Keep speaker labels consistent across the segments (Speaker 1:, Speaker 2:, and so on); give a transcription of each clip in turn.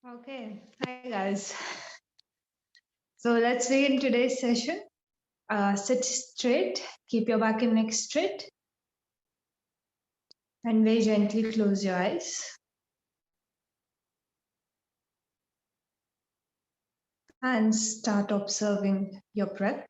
Speaker 1: Okay, hi guys. So let's begin today's session. Sit straight, keep your back and neck straight, and very gently close your eyes. And start observing your breath.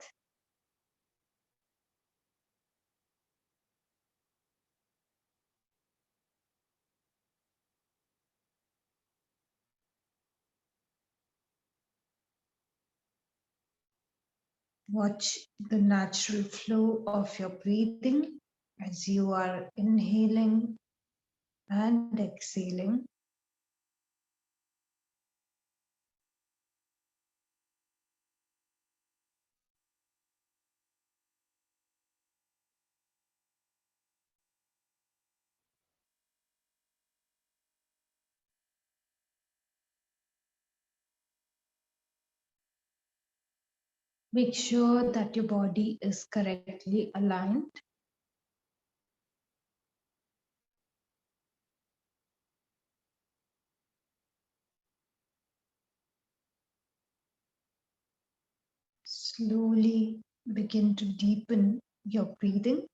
Speaker 1: Watch the natural flow of your breathing as you are inhaling and exhaling. Make sure that your body is correctly aligned. Slowly begin to deepen your breathing.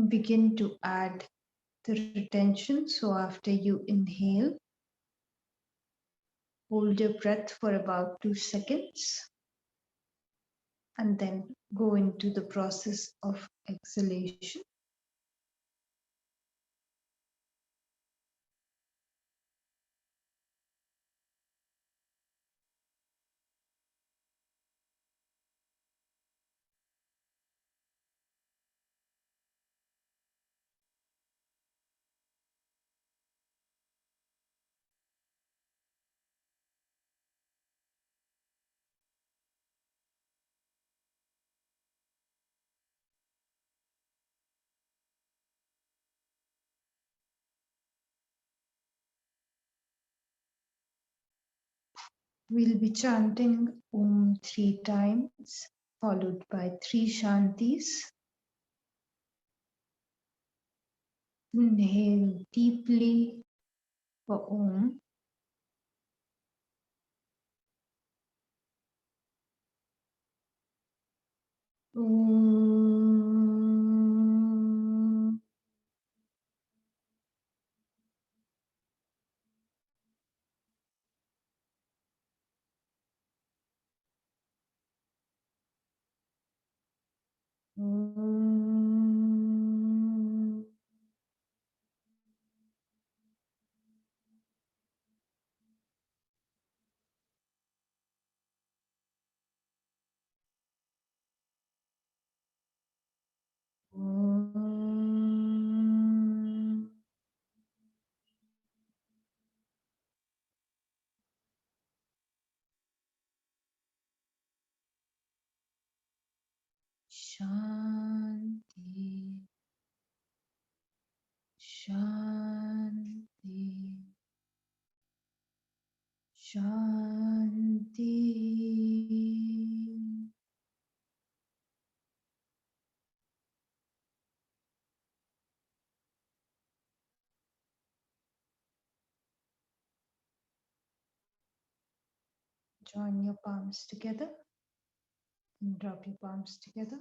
Speaker 1: Begin to add the retention. So after you inhale, hold your breath for about 2 seconds and then go into the process of exhalation. We'll be chanting Om 3 times, followed by 3 Shantis. Inhale deeply for Om. Om. Om. Om. Shanti, Shanti, Shanti. Join your palms together and drop your palms together.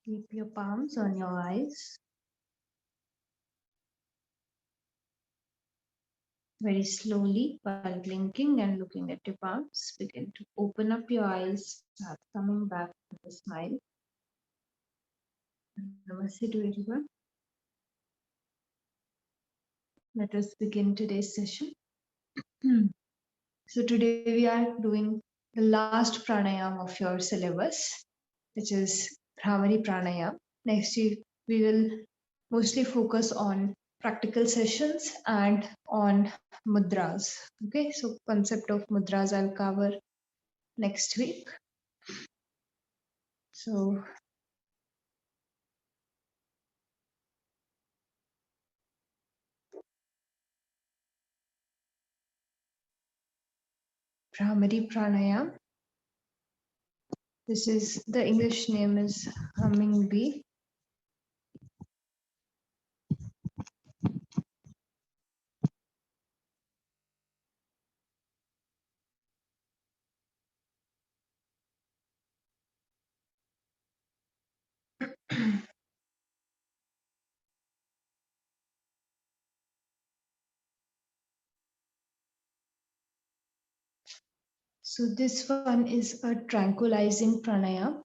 Speaker 1: Keep your palms on your eyes Very slowly, while blinking and looking at your palms, begin to open up your eyes, start coming back with a smile. Namaste to everyone. Let us begin today's session. So today we are doing the last pranayama of your syllabus, which is Bhramari pranayama. Next we will mostly focus on practical sessions and on mudras. Okay, so concept of mudras I'll cover next week. So Bhramari pranayama. This is the English name is humming bee. So this one is a tranquilizing pranayama.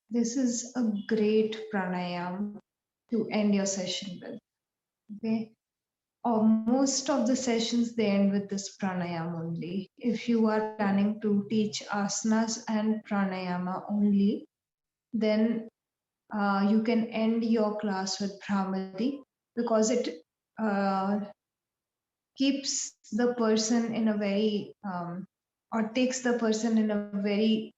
Speaker 1: This is a great pranayama to end your session with. Okay. Or most of the sessions they end with this pranayama only. If you are planning to teach asanas and pranayama only, then you can end your class with Bhramari because it uh, keeps the person in a very or takes the person in a very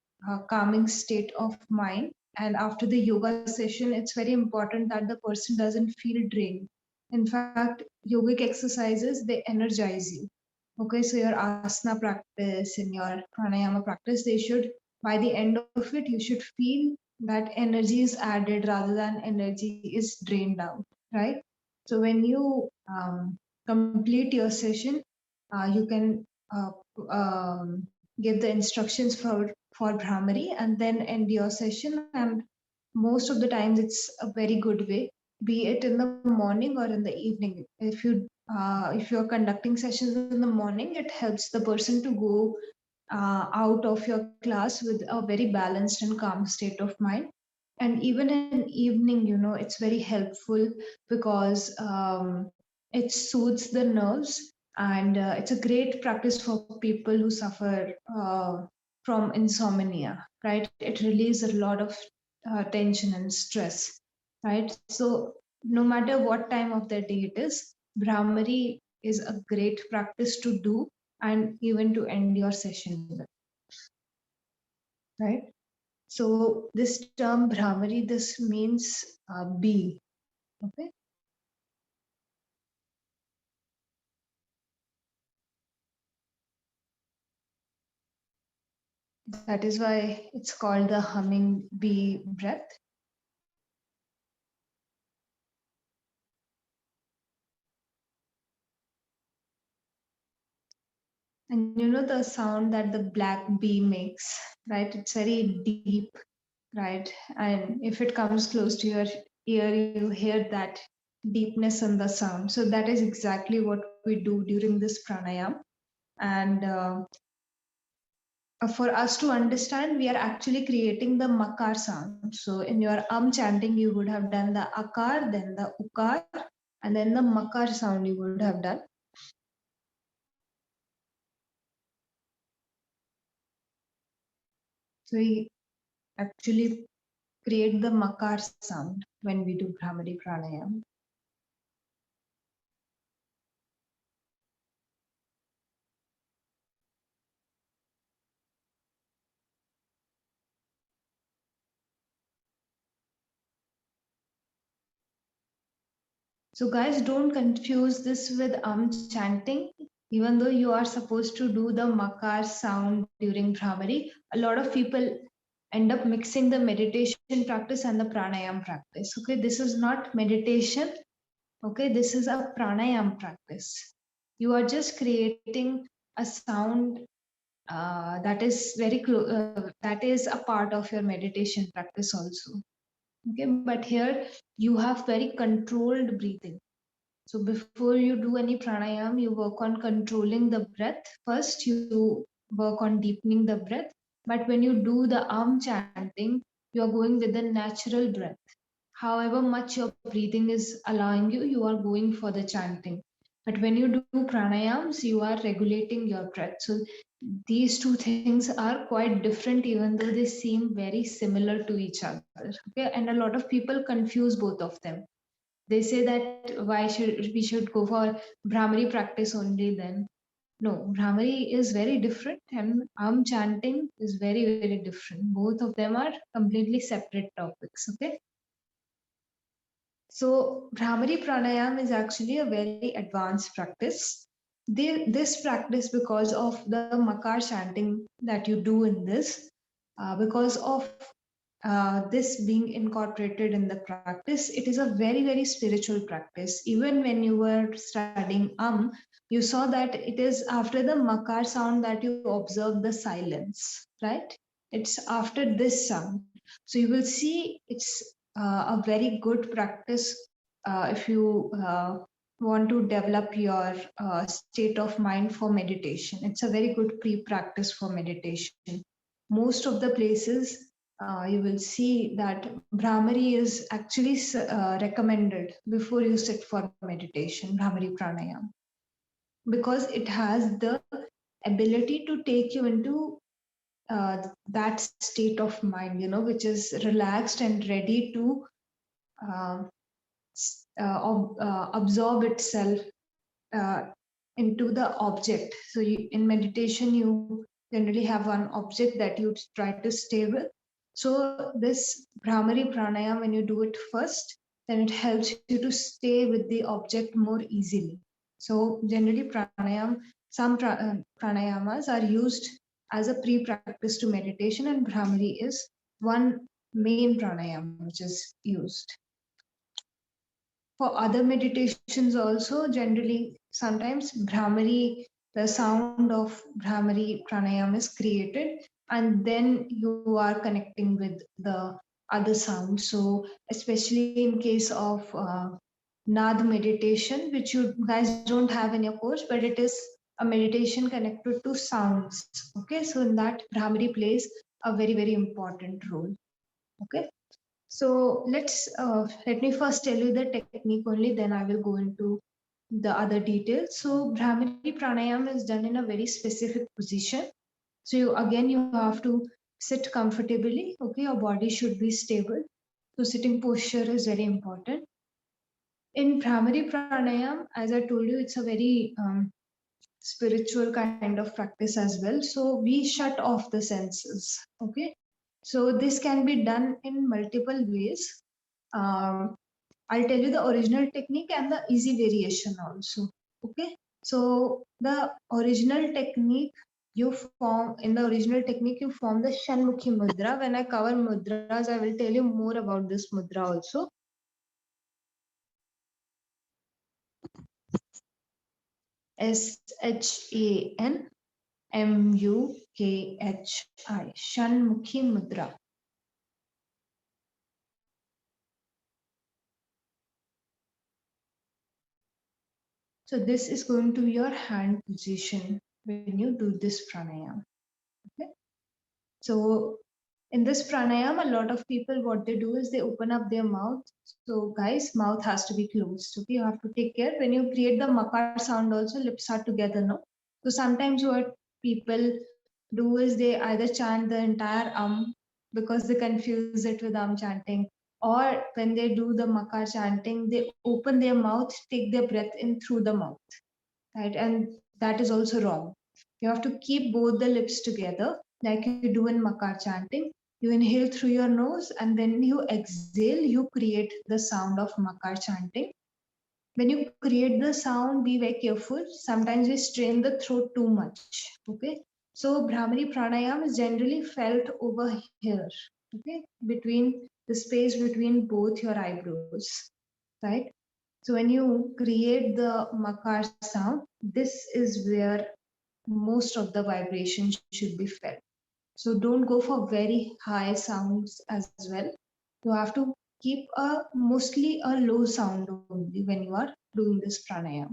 Speaker 1: calming state of mind. And after the yoga session, it's very important that the person doesn't feel drained. In fact, yogic exercises they energize you. Okay, so your asana practice and your pranayama practice, they should, by the end of it, you should feel that energy is added rather than energy is drained out, right? So when you complete your session, you can give the instructions for Bhramari and then end your session. And most of the times, it's a very good way, be it in the morning or in the evening. If you're conducting sessions in the morning, it helps the person to go out of your class with a very balanced and calm state of mind. And even in evening, it's very helpful because it soothes the nerves, and it's a great practice for people who suffer from insomnia, right? It relieves a lot of tension and stress, right? So no matter what time of the day it is, Brahmari is a great practice to do and even to end your session with, right? So this term Brahmari, this means bee, okay? That is why it's called the humming bee breath. And you know the sound that the black bee makes, right? It's very deep, right? And if it comes close to your ear, you hear that deepness in the sound. So that is exactly what we do during this pranayam. And for us to understand, we are actually creating the makar sound. So in your chanting, you would have done the akar, then the ukar, and then the makar sound you would have done. So we actually create the makar sound when we do Brahmari pranayam. So guys, don't confuse this with chanting. Even though you are supposed to do the makar sound during Bhramari, a lot of people end up mixing the meditation practice and the pranayam practice. Okay, this is not meditation. Okay, this is a pranayam practice. You are just creating a sound that is very close, that is a part of your meditation practice also. Okay, but here you have very controlled breathing. So before you do any pranayam, you work on controlling the breath. First, you work on deepening the breath. But when you do the chanting, you are going with the natural breath. However much your breathing is allowing you, you are going for the chanting. But when you do pranayams, you are regulating your breath. So these two things are quite different, even though they seem very similar to each other. Okay, and a lot of people confuse both of them. They say that why should we should go for Brahmari practice only then. No, Brahmari is very different and chanting is very, very different. Both of them are completely separate topics. Okay. So Brahmari pranayam is actually a very advanced practice. This practice, because of the makar chanting that you do in this, because of this being incorporated in the practice, it is a very, very spiritual practice. Even when you were studying you saw that it is after the makar sound that you observe the silence, right? It's after this sound. So you will see it's a very good practice if you want to develop your state of mind for meditation. It's a very good pre-practice for meditation. Most of the places you will see that Brahmari is actually recommended before you sit for meditation, Brahmari pranayam, because it has the ability to take you into that state of mind, which is relaxed and ready to uh, absorb itself uh, into the object. So in meditation, you generally have one object that you try to stay with. So this Brahmari pranayam, when you do it first, then it helps you to stay with the object more easily. So generally some pranayamas are used as a pre-practice to meditation, and Brahmari is one main pranayam which is used. For other meditations also, generally sometimes Brahmari, the sound of Brahmari pranayam is created, and then you are connecting with the other sounds. So especially in case of Nad meditation, which you guys don't have in your course, but it is a meditation connected to sounds. Okay, so in that Brahmari plays a very, very important role. Okay. So let me first tell you the technique only, then I will go into the other details. So Brahmari pranayam is done in a very specific position. So you have to sit comfortably. Okay, your body should be stable. So sitting posture is very important. In Brahmari pranayam, as I told you, it's a very spiritual kind of practice as well. So we shut off the senses. Okay, so this can be done in multiple ways. I'll tell you the original technique and the easy variation also. Okay, so the original technique you form the Shanmukhi mudra. When I cover mudras, I will tell you more about this mudra also. SHANMUKHI, Shanmukhi mudra. So this is going to be your hand position when you do this pranayam. Okay. So in this pranayam, a lot of people, what they do is they open up their mouth. So guys, mouth has to be closed. Okay, you have to take care. When you create the makar sound also, lips are together, no? So sometimes what people do is they either chant the entire because they confuse it with chanting, or when they do the makar chanting, they open their mouth, take their breath in through the mouth, right? And that is also wrong. You have to keep both the lips together like you do in makar chanting. You inhale through your nose, and when you exhale, you create the sound of makar chanting. When you create the sound, be very careful. Sometimes we strain the throat too much. Okay. So Brahmari pranayam is generally felt over here. Okay. Between the space between both your eyebrows. Right. So when you create the makar sound, this is where most of the vibration should be felt. So don't go for very high sounds as well. You have to keep a mostly a low sound only when you are doing this pranayam.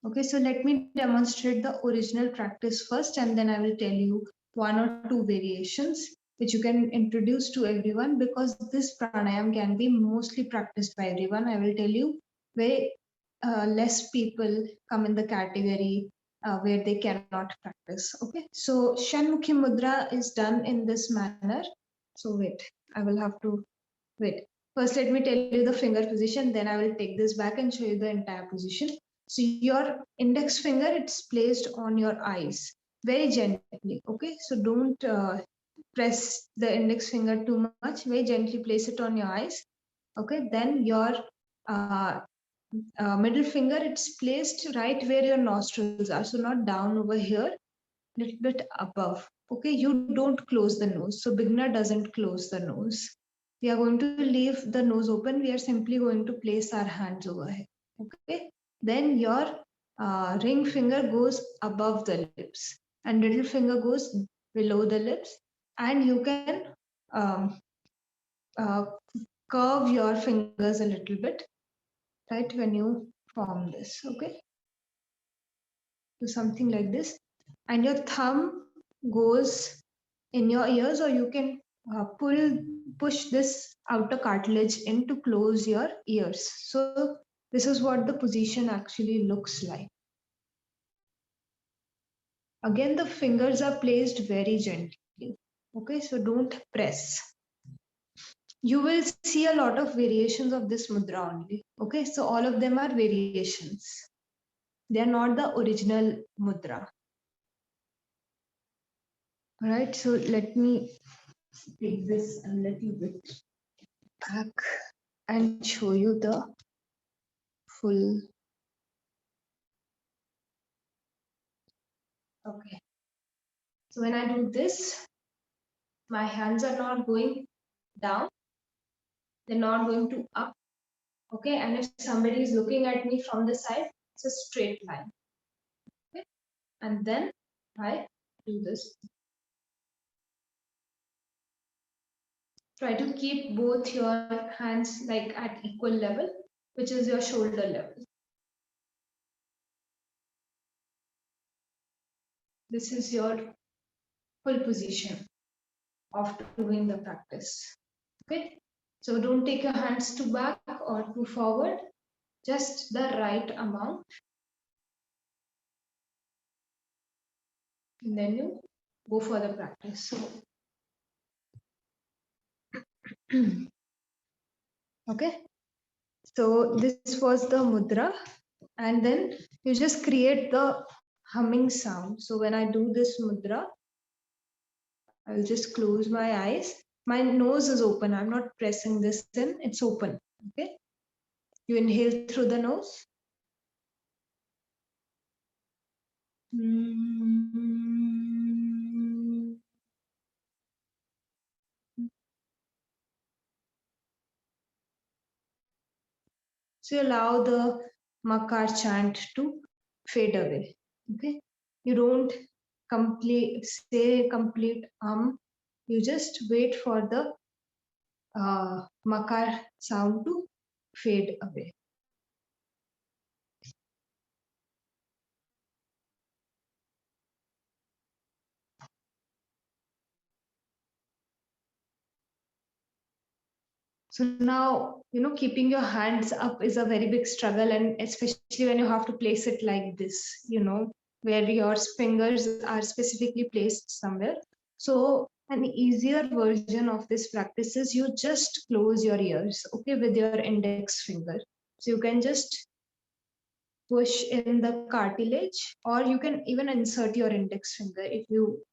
Speaker 1: Okay, so let me demonstrate the original practice first, and then I will tell you one or two variations which you can introduce to everyone, because this pranayam can be mostly practiced by everyone. I will tell you very less people come in the category where they cannot practice. Okay, so Shanmukhi Mudra is done in this manner. So wait, I will have to wait. First, let me tell you the finger position, then I will take this back and show you the entire position. So your index finger, it's placed on your eyes very gently. Okay, so don't press the index finger too much. Very gently place it on your eyes. Okay, then your middle finger, it's placed right where your nostrils are. So not down over here, little bit above. Okay, you don't close the nose. So beginner doesn't close the nose. We are going to leave the nose open. We are simply going to place our hands over here. Okay, then your ring finger goes above the lips and little finger goes below the lips, and you can um, uh, curve your fingers a little bit, right, when you form this. Okay, so something like this, and your thumb goes in your ears, or you can push this outer cartilage in to close your ears. So this is what the position actually looks like. Again, the fingers are placed very gently. Okay, so don't press. You will see a lot of variations of this mudra only. Okay, so all of them are variations. They are not the original mudra. All right, so let me take this a little bit back and show you the full. Okay, so when I do this, my hands are not going down, they're not going to up. Okay, and if somebody is looking at me from the side, it's a straight line. Okay, and then I do this. Try to keep both your hands like at equal level, which is your shoulder level. This is your full position of doing the practice. Okay, so don't take your hands too back or too forward, just the right amount. And then you go for the practice. So, okay, so this was the mudra, and then you just create the humming sound. So when I do this mudra, I'll just close my eyes. My nose is open. I'm not pressing this in, it's open. Okay, you inhale through the nose. So you allow the makar chant to fade away. Okay, you don't say complete you just wait for the makar sound to fade away. So now, keeping your hands up is a very big struggle, and especially when you have to place it like this, where your fingers are specifically placed somewhere. So an easier version of this practice is you just close your ears, okay, with your index finger. So you can just push in the cartilage, or you can even insert your index finger if you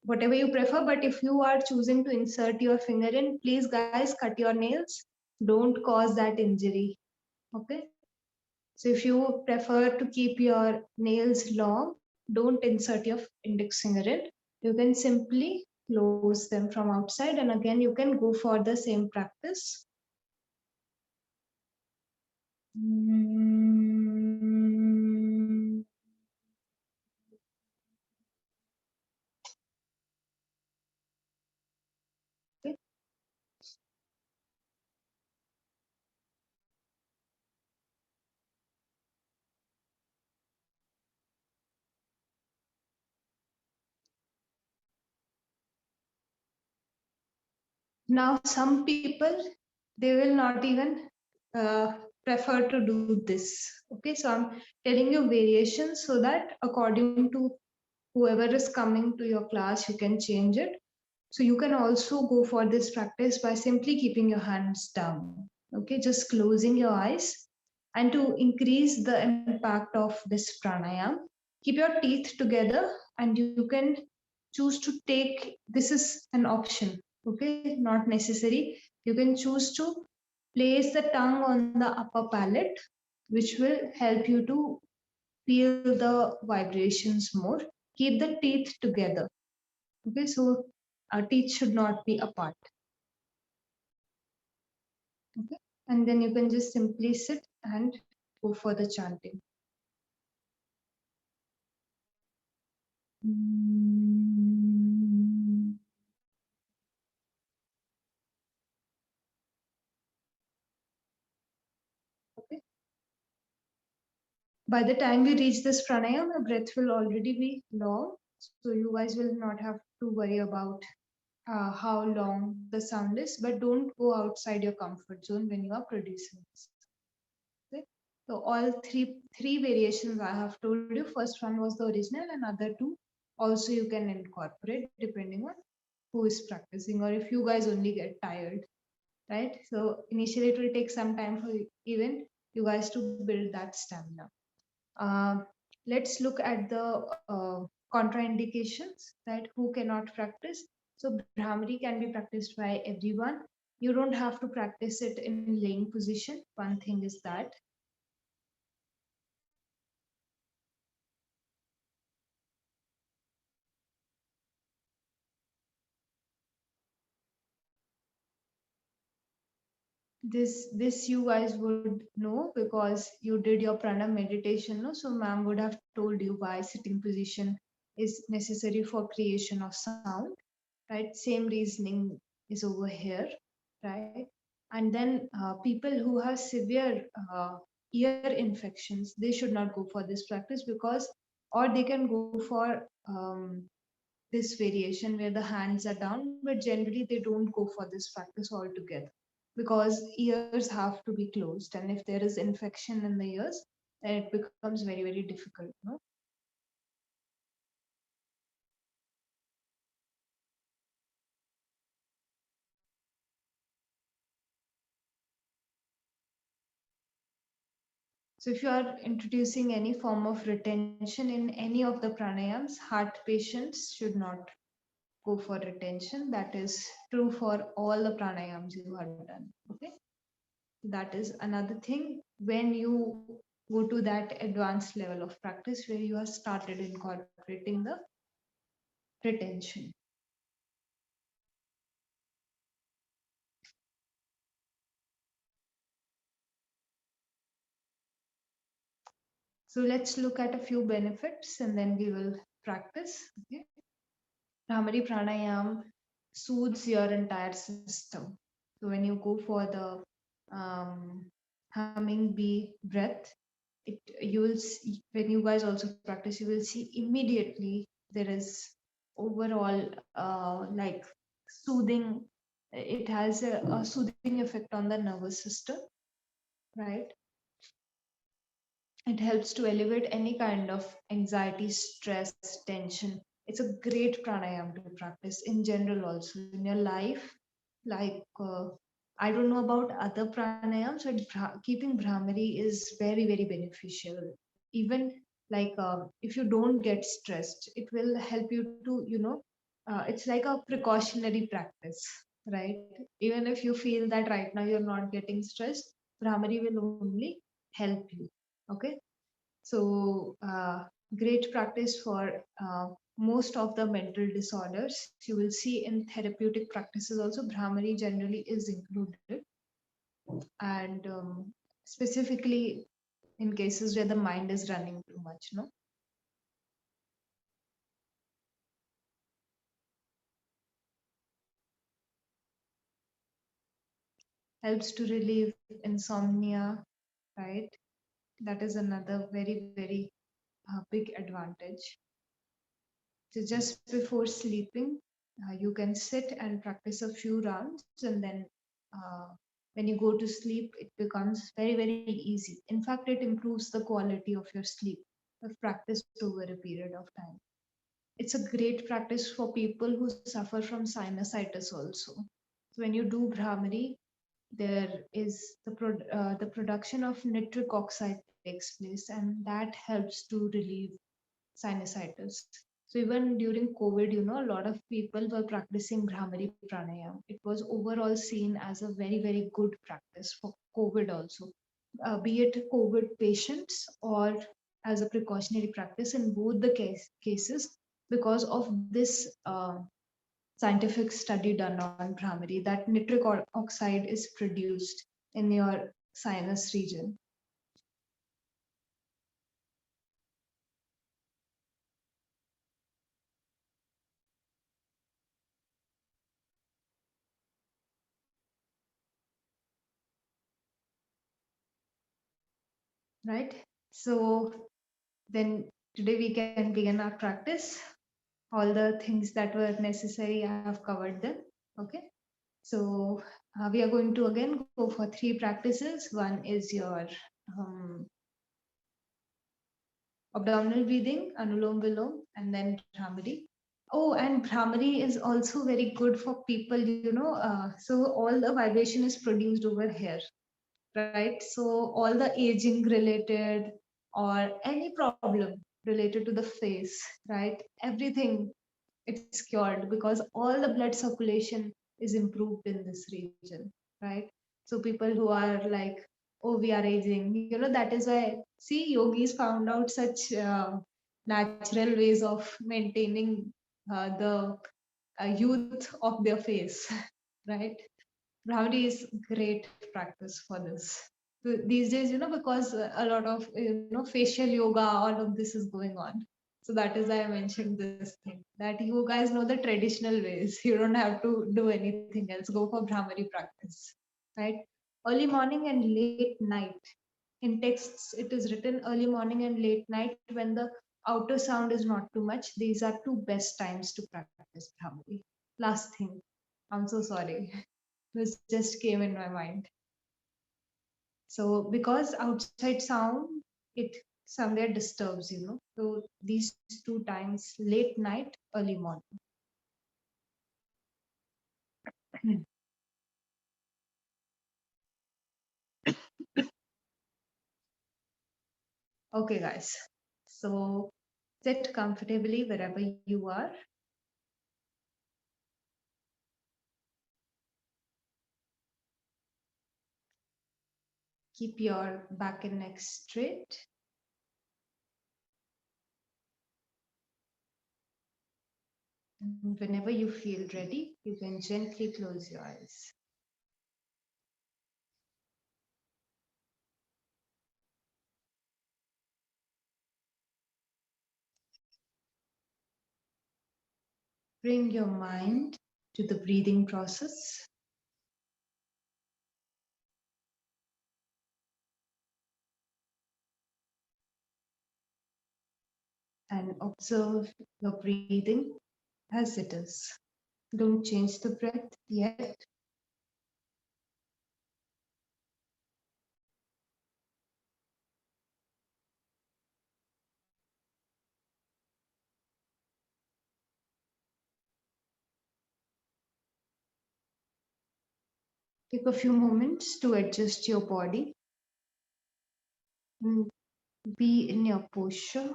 Speaker 1: whatever you prefer. But if you are choosing to insert your finger in, please guys cut your nails. Don't cause that injury. Okay. So if you prefer to keep your nails long, don't insert your index finger in. You can simply close them from outside, and again you can go for the same practice. Okay. Now, some people, they will not even prefer to do this. Okay, so I'm telling you variations so that according to whoever is coming to your class, you can change it. So you can also go for this practice by simply keeping your hands down. Okay, just closing your eyes. And to increase the impact of this pranayam, keep your teeth together, and you can choose to take, this is an option, okay, not necessary. You can choose to place the tongue on the upper palate, which will help you to feel the vibrations more. Keep the teeth together. Okay, so our teeth should not be apart. Okay, and then you can just simply sit and go for the chanting. Okay. By the time we reach this pranayam, the breath will already be long, so you guys will not have to worry about how long the sound is, but don't go outside your comfort zone when you are producing this. Okay? So all three variations I have told you. First one was the original, and other two also you can incorporate depending on who is practicing, or if you guys only get tired, right? So initially it will take some time for even you guys to build that stamina. Let's look at the contraindications, that who cannot practice. So Brahmari can be practiced by everyone. You don't have to practice it in laying position. One thing is that. This you guys would know because you did your pranam meditation, no? So ma'am would have told you why sitting position is necessary for creation of sound, right? Same reasoning is over here, right? And then people who have severe ear infections, they should not go for this practice, because, or they can go for this variation where the hands are down, but generally they don't go for this practice altogether because ears have to be closed, and if there is infection in the ears, then it becomes very, very difficult, no? So if you are introducing any form of retention in any of the pranayams, heart patients should not go for retention. That is true for all the pranayams you have done. Okay. That is another thing when you go to that advanced level of practice where you have started incorporating the retention. So let's look at a few benefits and then we will practice. Okay. Bhramari pranayam soothes your entire system. So when you go for the humming bee breath, you will see, when you guys also practice, you will see immediately there is overall like soothing. It has a soothing effect on the nervous system, right? It helps to elevate any kind of anxiety, stress, tension. It's a great pranayam to practice in general, also in your life. Like, I don't know about other pranayams, but keeping Brahmari is very, very beneficial. Even like if you don't get stressed, it will help you to, it's like a precautionary practice, right? Even if you feel that right now you're not getting stressed, Brahmari will only help you. Okay, so great practice for most of the mental disorders. You will see in therapeutic practices also Brahmari generally is included, and specifically in cases where the mind is running too much, no? Helps to relieve insomnia, right? That is another very big advantage. So just before sleeping, you can sit and practice a few rounds, and then uh, when you go to sleep, it becomes very easy. In fact, it improves the quality of your sleep if practiced over a period of time. It's a great practice for people who suffer from sinusitis also. So when you do Brahmari, there is the production of nitric oxide takes place, and that helps to relieve sinusitis. So even during COVID, a lot of people were practicing Brahmari pranayam. It was overall seen as a very good practice for COVID also, be it COVID patients or as a precautionary practice in both the cases, because of this scientific study done on Brahmari, that nitric oxide is produced in your sinus region. Right? So then today we can begin our practice. All the things that were necessary, I have covered them. Okay. So we are going to again go for three practices. One is your abdominal breathing, Anulom Vilom, and then Bhramari. Oh, and Bhramari is also very good for people, so all the vibration is produced over here, right? So all the aging related or any problem related to the face, right? Everything, it's cured because all the blood circulation is improved in this region, right? So people who are like, oh, we are aging, that is why, see, yogis found out such natural ways of maintaining the youth of their face, right? Bhavdi is great practice for this. So these days, because a lot of facial yoga, all of this is going on. So that is why I mentioned this thing, that you guys know the traditional ways. You don't have to do anything else. Go for Brahmari practice, right? Early morning and late night. In texts, it is written early morning and late night when the outer sound is not too much. These are two best times to practice Brahmari. Last thing, I'm so sorry. This just came in my mind. So because outside sound, it somewhere disturbs, So these two times, late night, early morning. Okay, guys. So sit comfortably wherever you are. Keep your back and neck straight. And whenever you feel ready, you can gently close your eyes. Bring your mind to the breathing process. And observe your breathing as it is. Don't change the breath yet. Take a few moments to adjust your body. Be in your posture.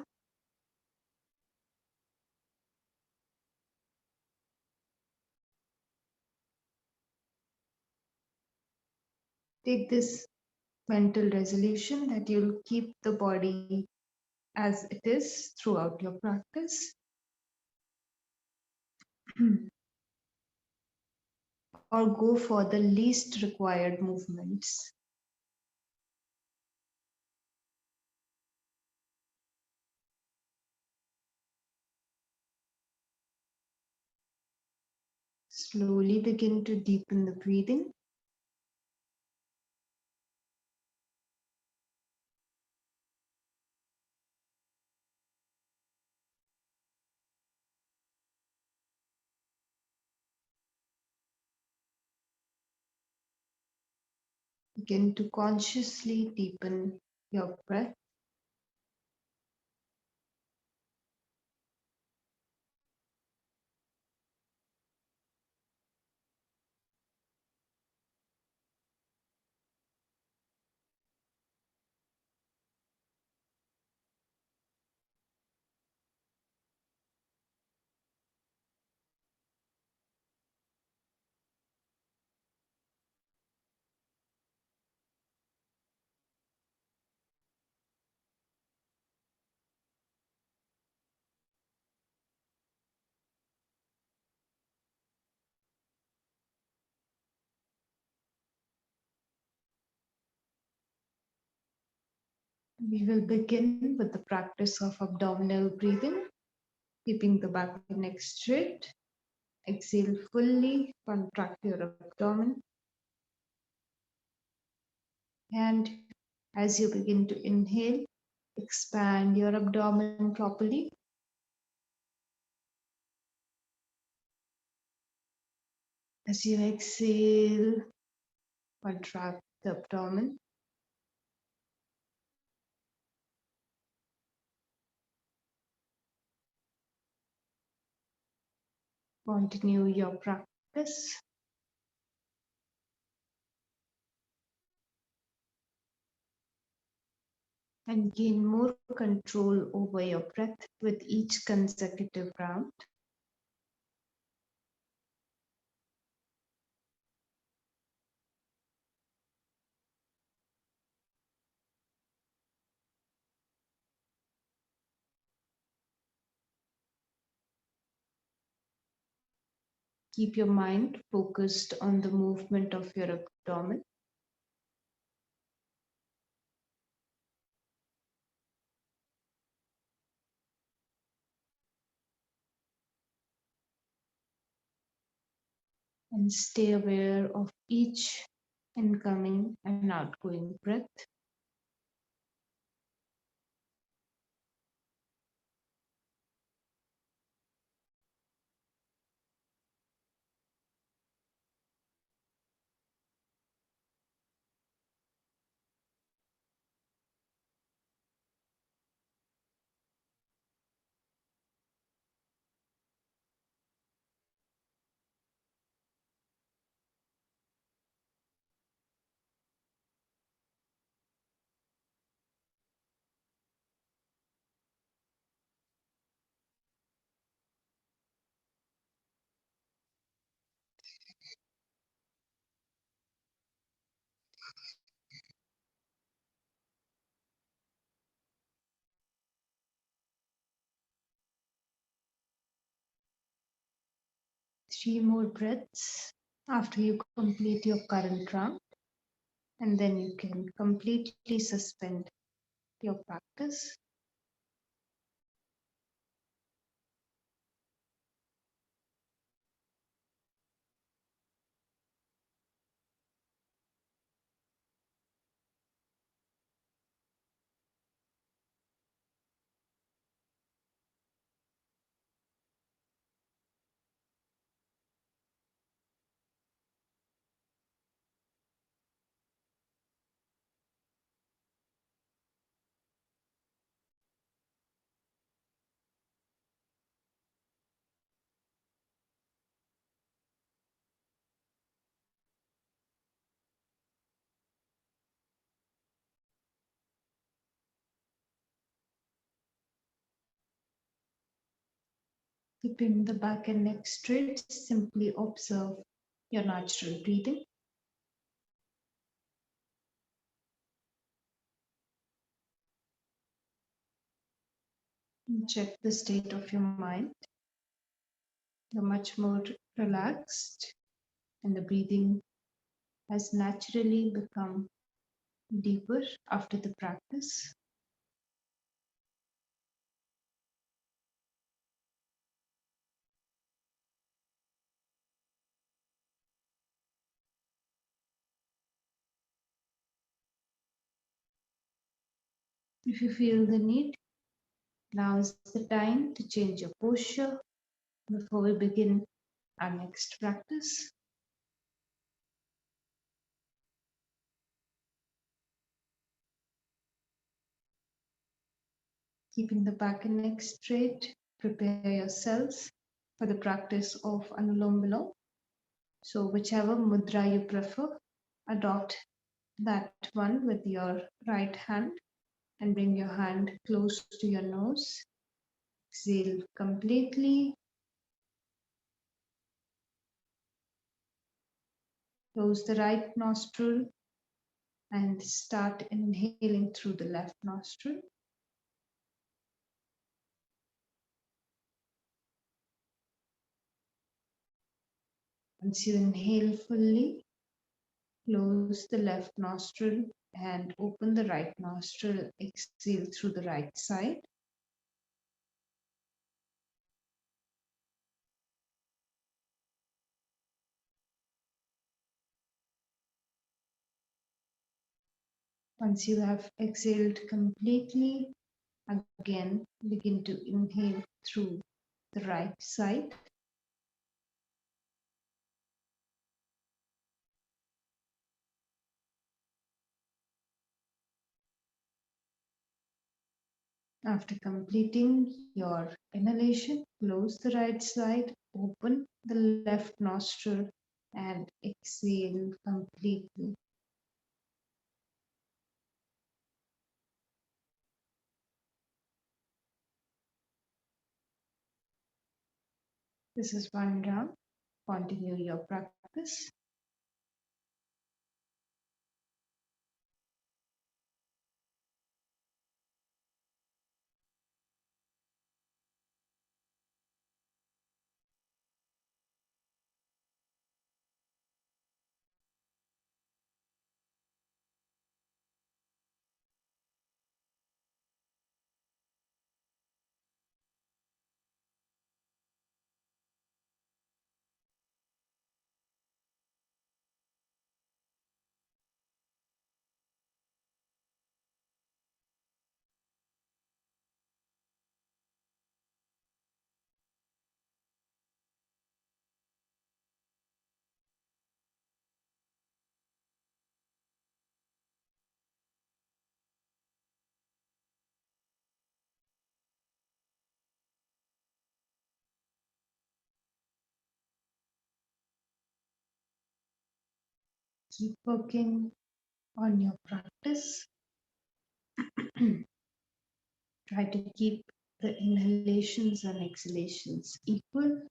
Speaker 1: Take this mental resolution that you'll keep the body as it is throughout your practice. Or go for the least required movements. Slowly begin to deepen the breathing. Begin to consciously deepen your breath. We will begin with the practice of abdominal breathing, keeping the back and neck straight. Exhale fully, contract your abdomen. And as you begin to inhale, expand your abdomen properly. As you exhale, contract the abdomen. Continue your practice. And gain more control over your breath with each consecutive round. Keep your mind focused on the movement of your abdomen. And stay aware of each incoming and outgoing breath. Three more breaths after you complete your current round, and then you can completely suspend your practice. Keeping the back and neck straight, simply observe your natural breathing. Check the state of your mind. You're much more relaxed, and the breathing has naturally become deeper after the practice. If you feel the need, now is the time to change your posture before we begin our next practice. Keeping the back and neck straight, prepare yourselves for the practice of Anulom Vilom. So whichever mudra you prefer, adopt that one with your right hand and bring your hand close to your nose. Exhale completely. Close the right nostril and start inhaling through the left nostril. Once you inhale fully, close the left nostril and open the right nostril. Exhale through the right side. Once you have exhaled completely, again begin to inhale through the right side. After completing your inhalation, close the right side, open the left nostril and exhale completely. This is one round. Continue your practice. Keep working on your practice. Try to keep the inhalations and exhalations equal.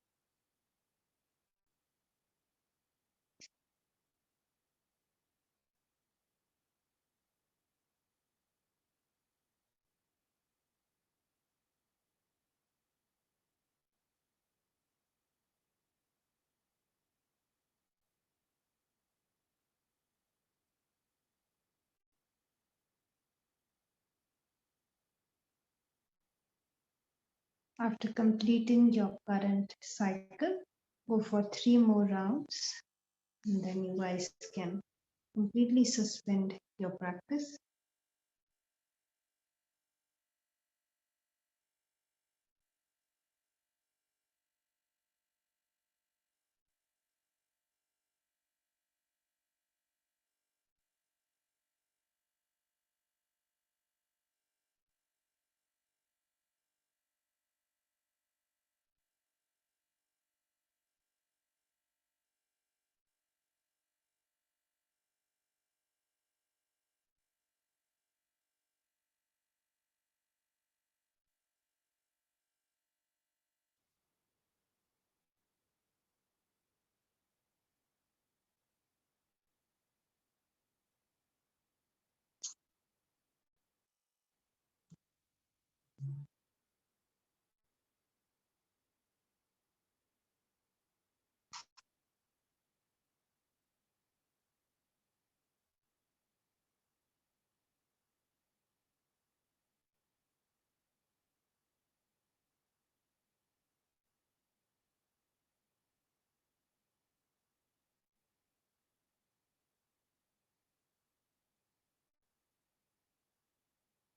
Speaker 1: After completing your current cycle, go for 3 more rounds, and then you guys can completely suspend your practice.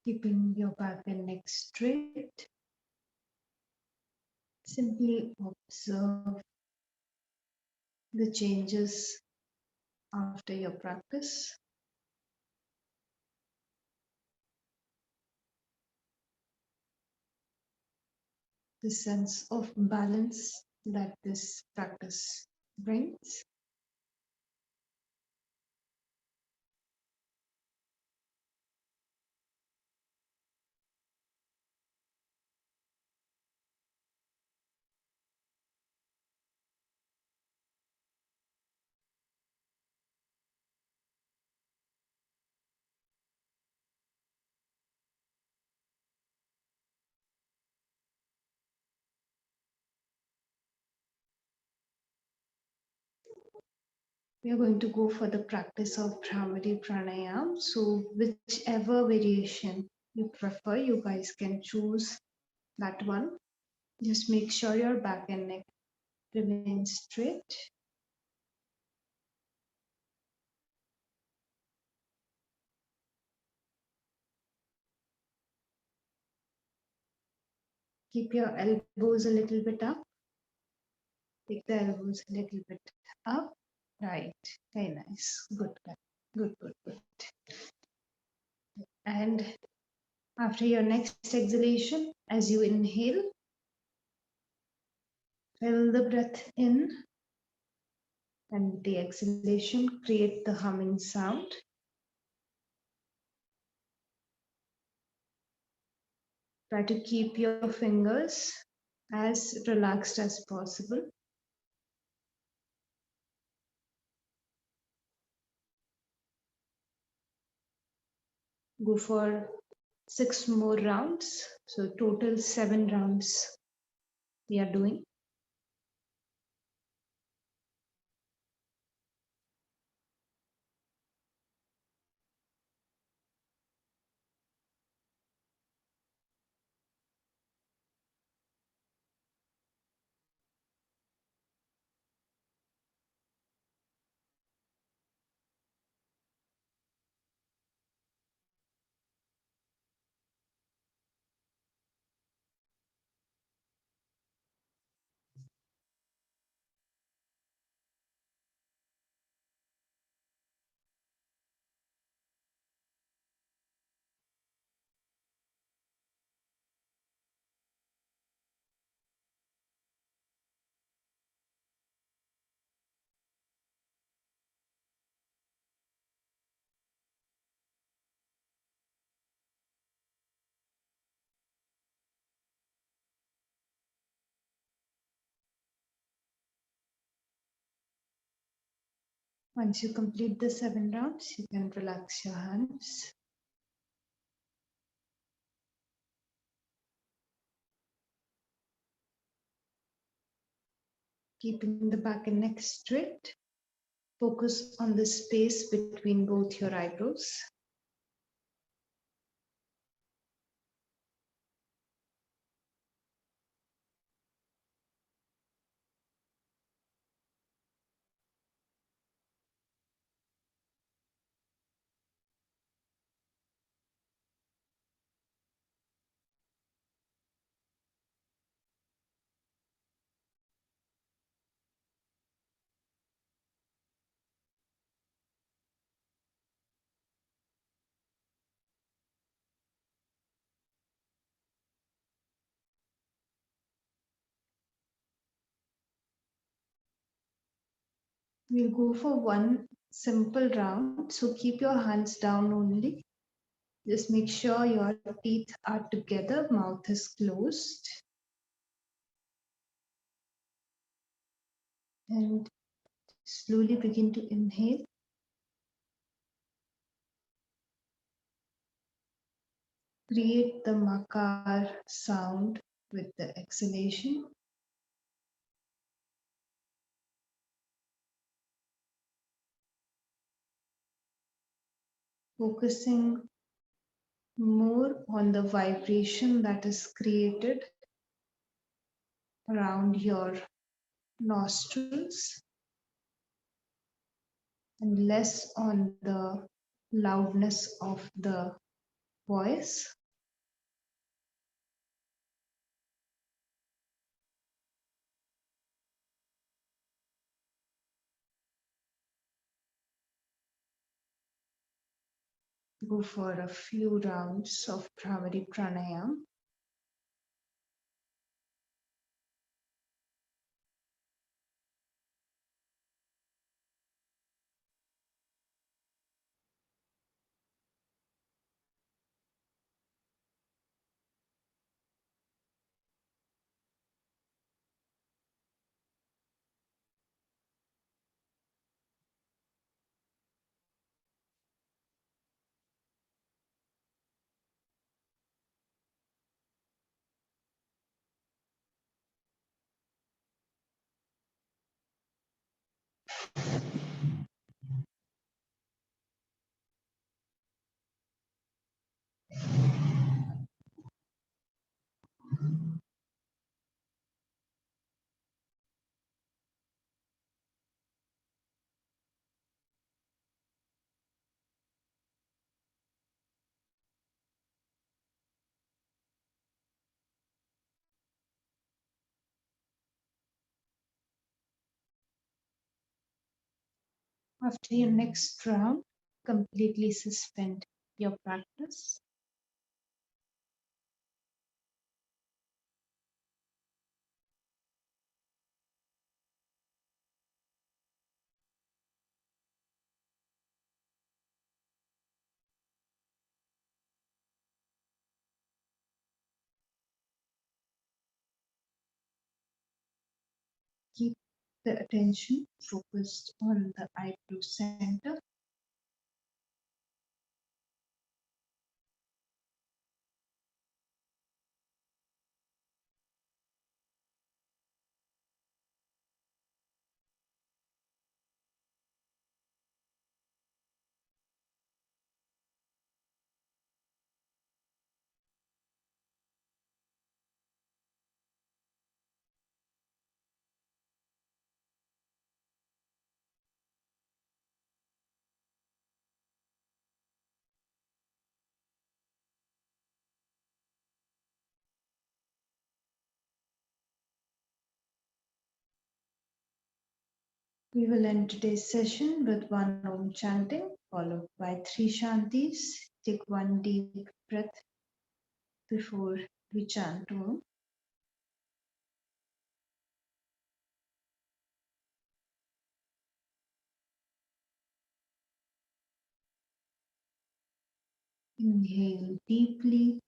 Speaker 1: Keeping your back and neck straight. Simply observe the changes after your practice. The sense of balance that this practice brings. We are going to go for the practice of Bhramari Pranayam. So whichever variation you prefer, you guys can choose that one. Just make sure your back and neck remain straight. Keep your elbows a little bit up. Take the elbows a little bit up. Right. Very nice. Good. Good, good, good. And after your next exhalation, as you inhale, fill the breath in, and the exhalation create the humming sound. Try to keep your fingers as relaxed as possible. Go for 6 more rounds. So total 7 rounds we are doing. Once you complete the 7 rounds, you can relax your hands. Keeping the back and neck straight. Focus on the space between both your eyebrows. We'll go for one simple round. So keep your hands down only. Just make sure your teeth are together, mouth is closed. And slowly begin to inhale. Create the makar sound with the exhalation. Focusing more on the vibration that is created around your nostrils and less on the loudness of the voice. Go for a few rounds of Bhramari Pranayam. After your next round, completely suspend your practice. Keep the attention focused on the eyebrow center. We will end today's session with one Om chanting, followed by three Shantis. Take one deep breath before we chant Om. Inhale deeply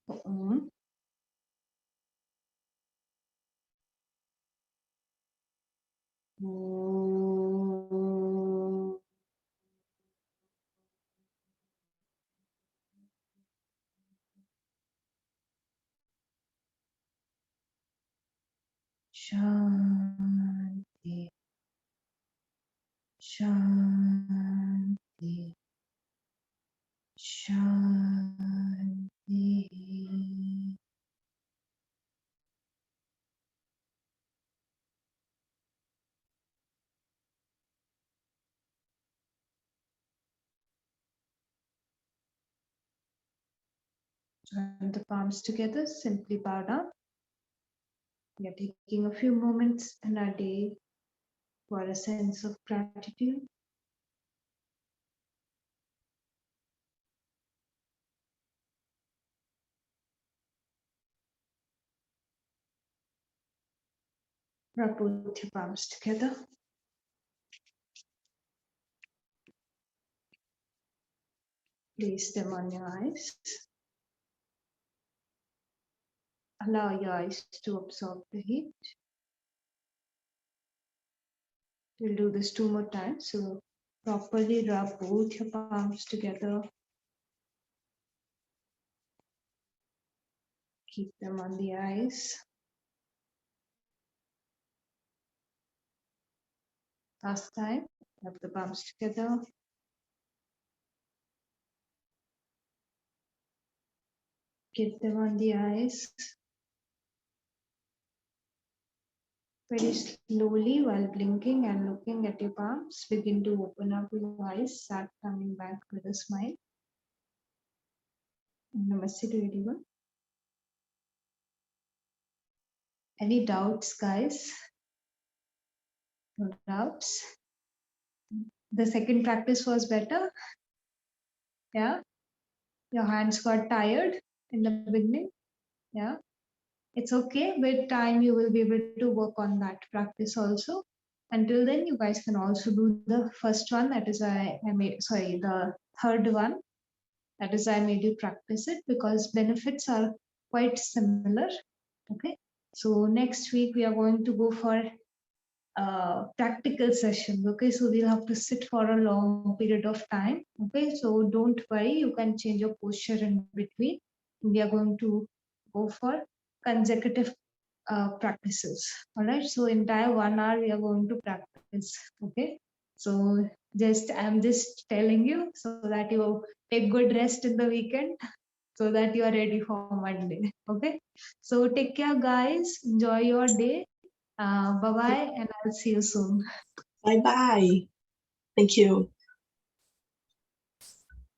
Speaker 1: for Om. Om. Shanti. Shanti. Shanti. Join the palms together, simply bow down. We are taking a few moments in our day for a sense of gratitude. Rub both your palms together. Place them on your eyes. Allow your eyes to absorb the heat. We'll do this two more times. So properly rub both your palms together. Keep them on the eyes. Last time, rub the palms together. Keep them on the eyes. Very slowly, while blinking and looking at your palms, begin to open up your eyes, start coming back with a smile. Namaste to everyone. Any doubts, guys? No doubts? The second practice was better? Yeah? Your hands got tired in the beginning. Yeah, it's okay. With time, you will be able to work on that practice also. Until then, you guys can also do the first one. That is I made, sorry, the third one. That is I made you practice it because benefits are quite similar. Okay. So next week we are going to go for practical session. Okay, so we'll have to sit for a long period of time. Okay, so don't worry, you can change your posture in between. We are going to go for consecutive practices. All right, so entire 1 hour we are going to practice. Okay, so I'm just telling you so that you take good rest in the weekend so that you are ready for Monday. Okay, so take care, guys. Enjoy your day. Bye bye, and I'll see you soon.
Speaker 2: Bye bye. Thank you.